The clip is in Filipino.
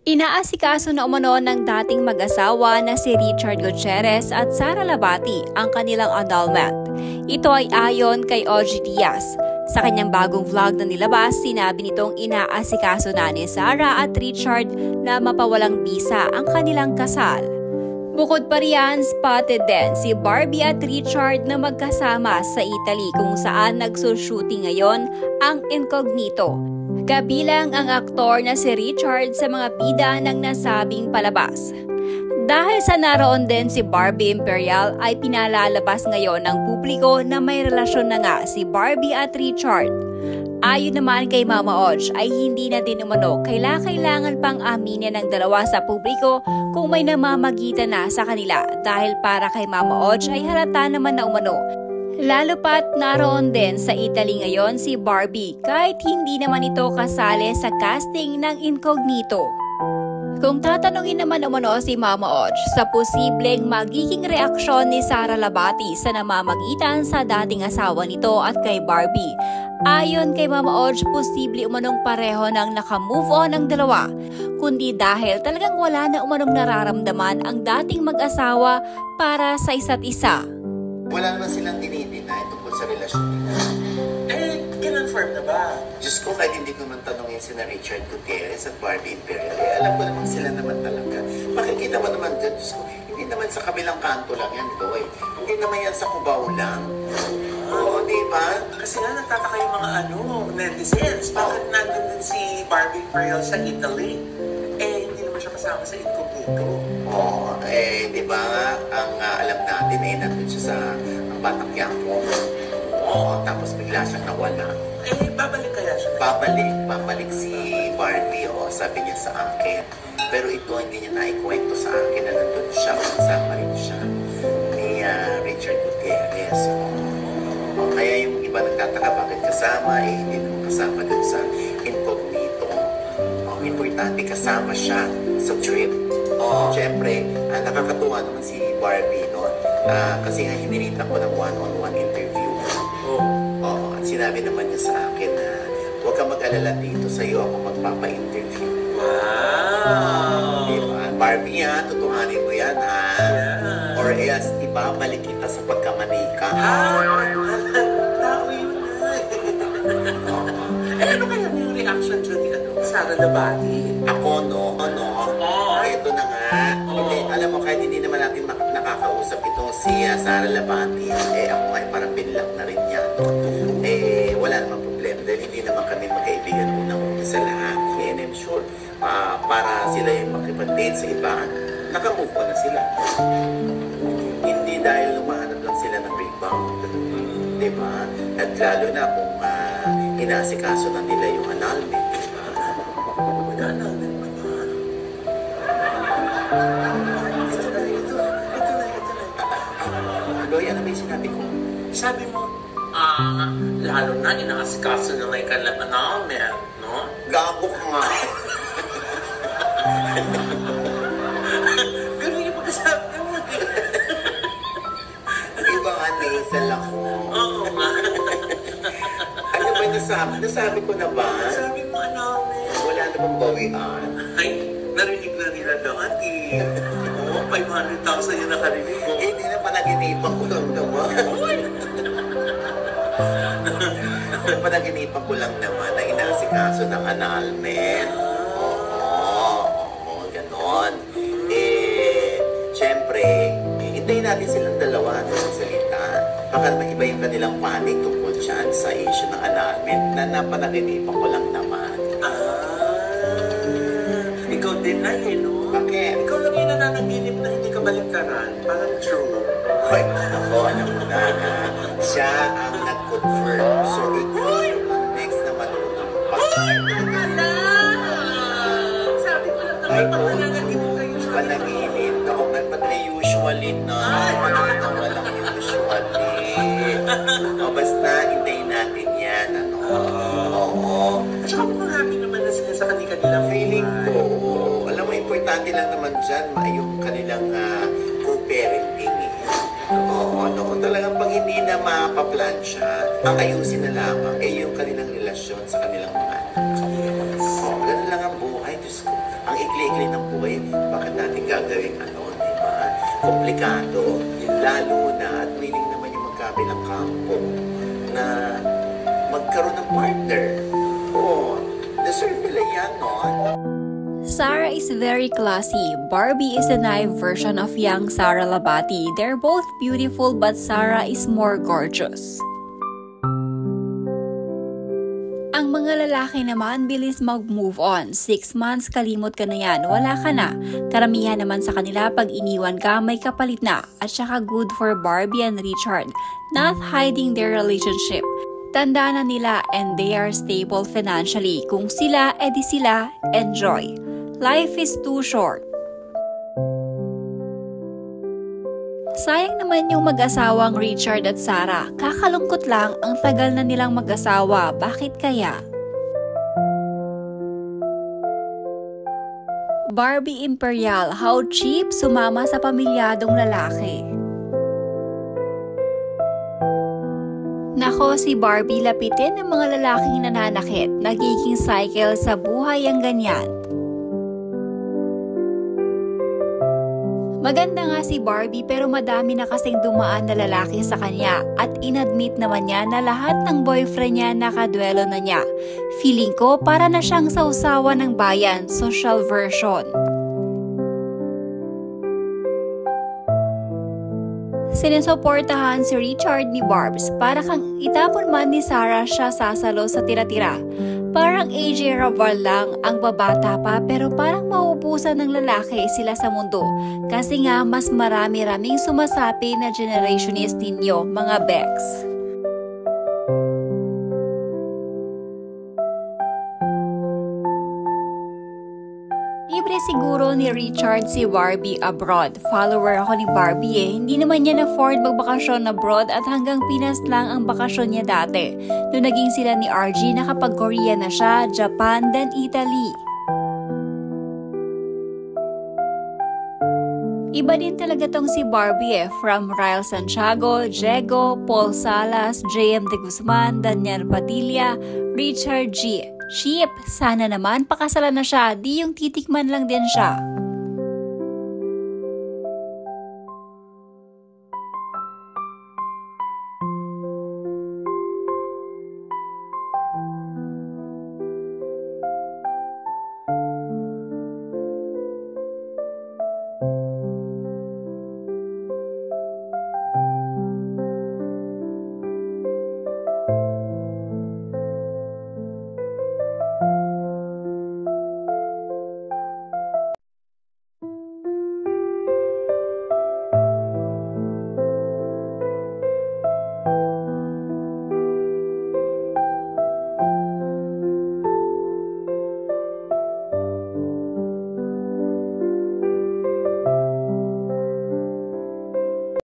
Inaasikaso na umano ng dating mag-asawa na si Richard Gutierrez at Sara Labati ang kanilang annulment. Ito ay ayon kay OG Diaz. Sa kanyang bagong vlog na nilabas, sinabi nitong inaasikaso na ni Sara at Richard na mapawalang bisa ang kanilang kasal. Bukod pa riyan, spotted din si Barbie at Richard na magkasama sa Italy kung saan nagsushooting ngayon ang Incognito. Kabilang ang aktor na si Richard sa mga bida ng nasabing palabas. Dahil sa naroon din si Barbie Imperial ay pinalalabas ngayon ng publiko na may relasyon na nga si Barbie at Richard. Ayon naman kay Mama Oj ay hindi na din umano kailangan pang aminin ng dalawa sa publiko kung may namamagitan na sa kanila dahil para kay Mama Oj ay halata naman na umano. Lalo pat naroon din sa Italy ngayon si Barbie kahit hindi naman ito kasali sa casting ng Incognito. Kung tatanungin naman umano si Mama Oj sa posibleng magiging reaksyon ni Sara Labati sa namamagitan sa dating asawa nito at kay Barbie, ayon kay Mama Oj, posible umanong pareho nang nakamove on ang dalawa, kundi dahil talagang wala na umanong nararamdaman ang dating mag-asawa para sa isa't isa. Wala naman silang dinidinay tungkol sa relasyon nila. Kinonfirm na ba? Diyos ko, kahit hindi ko man tanongin sina Richard Gutierrez at Barbie Imperial, alam ko naman sila naman talaga. Makikita mo naman dyan, Diyos ko, hindi naman sa kabilang kanto lang yan, boy. Hindi naman yan sa Cubao lang. Oo, di ba? Kasi nga nagtataka yung mga netizens. Bakit nandun din si Barbie Imperial sa Italy? Hindi naman siya kasama sa Incognito. Oo, di ba, ang alam natin nandun siya sa Batang Quiapo. Oo, tapos bigla siyang nawala. Babalik kaya siya? Babalik si Barbie, sabi niya sa akin. Pero ito, hindi niya naikwento sa akin na nandun siya, kasama rin siya ni Richard Gutierrez. Kaya yung iba nagtataka bakit kasama, hindi naman kasama dun sa Incognito. Importante kasama siya sa trip. Siyempre, nakakatuwa naman si Barbie, no? Kasi nga hinirita ko ng one-on-one interview. At sinabi naman niya sa akin na huwag kang mag-alala dito, sa'yo ako magpapa-interview. Wow! Diba? Barbie, tutuhanin mo yan, Yeah. Or else, ibabalik kita sa pagkamanika. Tao yun ano kaya yung reaction dyan ni Sara Labati? Ako, ito na nga. Alam mo, kahit hindi naman natin nakakausap itong si Sara Labati, ako nga parang binlock na rin yan. Wala namang problema dahil hindi naman kami magkaibigan unang-una sa lahat. And I'm sure, para sila yung makipag-date sa iba, nakamove on na sila. Hindi dahil lumahanap lang sila ng rebound. Diba? At lalo na kung inaasikaso na nila yung annulment. Mag-annulment pa ba? Ito na. Loy, ano ba yung sinabi ko? Sabi mo, lalo na inaasikaso na may annulment, no? Gago ka nga. Ganun yung pagkasabi mo. Iba nga, nasal ako. Oo nga. Ano ba yung nasabi ko na ba? Sabi mo, annulment. Wala na bang bawian? Ay, narinig na nila lahat eh. Oo, 500,000 yung nakarinig ko. Hindi na panaginipan ko lang naman. Panaginipan ko lang naman na inaasikaso ng annulment. Oo, ganon. Siyempre, hintayin natin silang dalawa na salita. Baka iba yung kanilang panig tungkol dyan sa issue ng annulment na napanaginipan ko lang naman. Ikaw din na no? Bakit? Ikaw lang yung nananaginip na hindi ka baliktaran. Parang true. Hoy, ako, alam mo na, siya ang nag-confirm. So, ikaw ang next na matutulog pa. Teka lang! Sabi ko lang naman, pananaginip kayo siya. Panaginip. Ako, usually na. Walang usually. Basta, hintayin natin yan. Oo. At saka mukhang happy naman na sila sa kanila Feeling ko, alam mo, importante lang naman dyan, yung kanilang co-parenting. Talagang pag hindi na mapaplansya, ayusin na lamang yung kanilang relasyon sa kanilang mga anak. Ganun lang ang buhay, Diyos ko. Ang ikli-ikli ng buhay, bakit natin gagawin di ba? Komplikado. Lalo na at willing naman yung magkabilang kampo na magkaroon ng partner. Deserve nila yan, no? Sarah is very classy. Barbie is a naive version of young Sara Labati. They're both beautiful but Sarah is more gorgeous. Ang mga lalaki naman bilis mag-move on. 6 months kalimot ka na yan, wala ka na. Karamihan naman sa kanila pag iniwan ka may kapalit na. At saka good for Barbie and Richard, not hiding their relationship. Tanda na nila and they are stable financially. Kung sila, edi sila, enjoy. Life is too short. Sayang naman yung mag-asawang Richard at Sarah. Kakalungkot lang, ang tagal na nilang mag-asawa. Bakit kaya? Barbie Imperial, how cheap sumama sa pamilyadong lalaki. Nako, si Barbie lapitin ng mga lalaking nananakit. Nagiging cycle sa buhay ang ganyan. Maganda nga si Barbie pero madami na kasing dumaan na lalaki sa kanya at inadmit naman niya na lahat ng boyfriend niya nakadwelo na niya. Feeling ko para na siyang sausawan ng bayan, social version. Sinusuportahan si Richard ni Barbs para kang itapon man ni Sarah siya sasalo sa tira-tira. Parang AJ Raval lang ang babata pa pero parang mauubusan ng lalaki sila sa mundo. Kasi nga mas marami-raming sumasapi na generationist ninyo, mga Bex. Libre siguro ni Richard si Barbie abroad. Follower ako ni Barbie Hindi naman niya na-afford magbakasyon abroad at hanggang Pinas lang ang bakasyon niya dati. Noong naging sila ni RG, nakapag-Korea na siya, Japan, then Italy. Iba din talaga tong si Barbie From Ryle Santiago, Diego, Paul Salas, JM De Guzman, Daniel Padilla, Richard G. Cheap, sana naman pakasalan na siya, di yung titikman lang din siya.